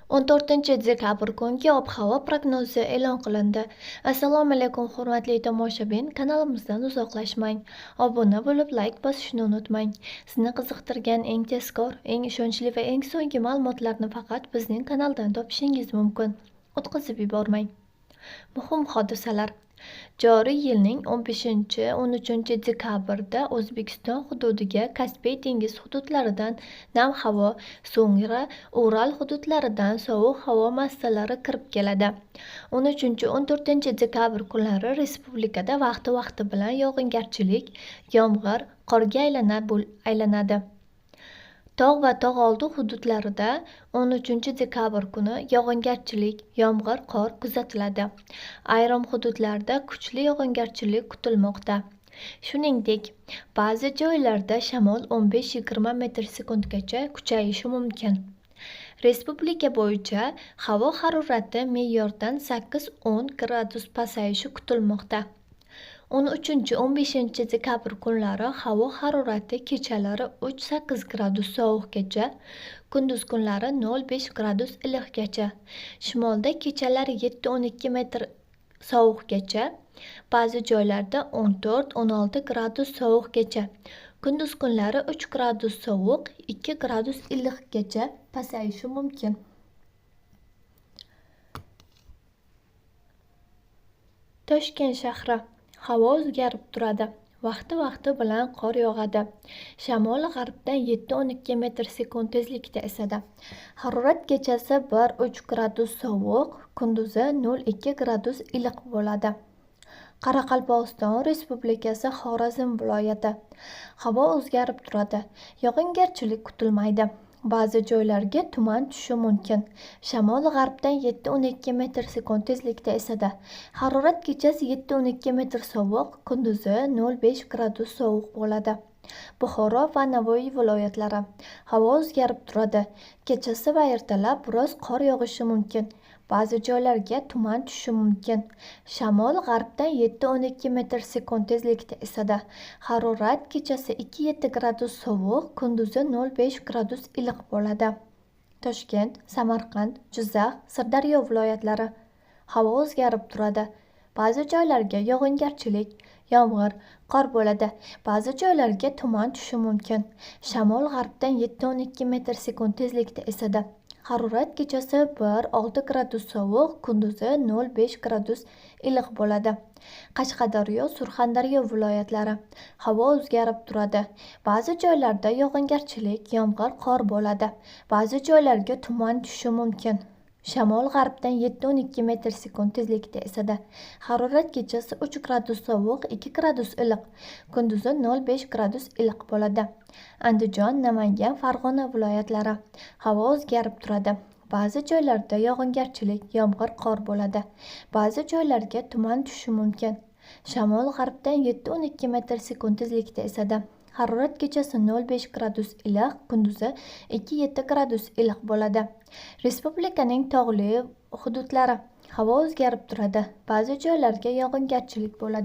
14 dekabr kungi ob-havo prognozi e'lon qilindi. Assalomu alaykum hurmatli tomoshabin, kanalimizdan uzoqlashmang. Obuna bo'lib like bosishni unutmang. Sizni qiziqtirgan eng tezkor, eng ishonchli va eng so'nggi ma'lumotlarni faqat bizning kanaldan topishingiz mumkin. O'tkazib yubormang. Muhim hodisalar. Joriy yilning 15-13 dekabrda O'zbekiston hududiga Kaspiy dengiz hududlaridan nam havo, so'ngra Ural hududlaridan sovuq havo massalari kirib keladi. 13-14 dekabr kunlari respublikada vaqti bilan yog'ingarchilik, yomg'ir, qorga aylanadi. Tog' va tog' oldi hududlarida 13 dekabr kuni yog'ingarchilik, yomg'ir, qor kuzatiladi. Ayrim hududlarda kuchli yog'ingarchilik kutilmoqda. Shuningdek, ba'zi joylarda shamol 15-20 metr/sekundgacha kuchayishi mumkin. Respublika bo'yicha havo harorati me'yordan 8-10 gradus pasayishi kutilmoqda. 13-15 dekabr kunlari havo harorati kechalari 3-8 gradus sovuqgacha, kunduz kunlari 0-5 gradus iliqgacha. Shimolda kechalari 7-12 metr sovuqgacha, ba'zi joylarda 14-16 gradus sovuqgacha, kunduz kunlari 3 gradus sovuq, 2 gradus iliqgacha pasayishi mumkin. Toshkent shahri. Havo o'zgarib turadi. Vaqti bilan qor yog'adi. Shamol g'arbdan 7-12 metr/sekund tezlikda esadi. Harorat kechasi 1-3 gradus sovuq, kunduzi 0-2 gradus iliq bo'ladi. Qoraqalpog'iston Respublikasi Xorazm viloyati. Havo o'zgarib turadi. Yog'ingarchilik kutilmaydi. Ba'zi joylarga tuman tushishi mumkin. Shamol g'arbdan 7-12 metr/sekund tezlikda esadi. Harorat kechasi 7-12 metr sovuq, kunduzi 0-5 gradus sovuq bo'ladi. Buxoro va Navoiy viloyatlari. Havo o'zgarib turadi. Kechasi va ertalab biroz qor yog'ishi mumkin. Ba'zi joylarga tuman tushishi mumkin. Shamol g'arbdan 7-12 metr/sekund tezlikda esadi. Harorat kechasi 2-7 gradus sovuq, kunduzi 0-5 gradus iliq bo'ladi. Toshkent, Samarqand, Jizzax, Sirdaryo viloyatlari. Havo o'zgarib turadi. Ba'zi joylarga yog'ingarchilik, yomg'ir, qor bo'ladi. Ba'zi joylarga tuman tushishi mumkin. Shamol g'arbdan 7-12 metr/sekund tezlikda esadi. Harorat kechasi 1-6 gradus sovuq, kunduzi 0-5 gradus iliq bo'ladi. Qashqadaryo, Surxondaryo viloyatlari. Havo o'zgarib turadi. Ba'zi joylarda yog'ingarchilik, yomg'ir, qor bo'ladi. Ba'zi joylarga tuman tushishi mumkin. Shamol g'arbdan 7-12 metr/sekund tezlikda esadi. Harorat kechasi 3 gradus sovuq, 2 gradus iliq, kunduzi 0-5 gradus iliq bo'ladi. Andijon, Namangan, Farg'ona viloyatlari. Havo o'zgarib turadi. Ba'zi joylarda yog'ingarchilik, yomg'ir, qor bo'ladi. Ba'zi joylarga tuman tushishi mumkin. Shamol g'arbdan 7-12 metr/sekund tezlikda esadi. Harorat kechasi 0-5 gradus iliq, kunduzi 2-7 gradus iliq bo'ladi. Respublikaning tog'li hududlari. Havo o'zgarib turadi. Ba'zi joylarga yog'ingarchilik bo'ladi.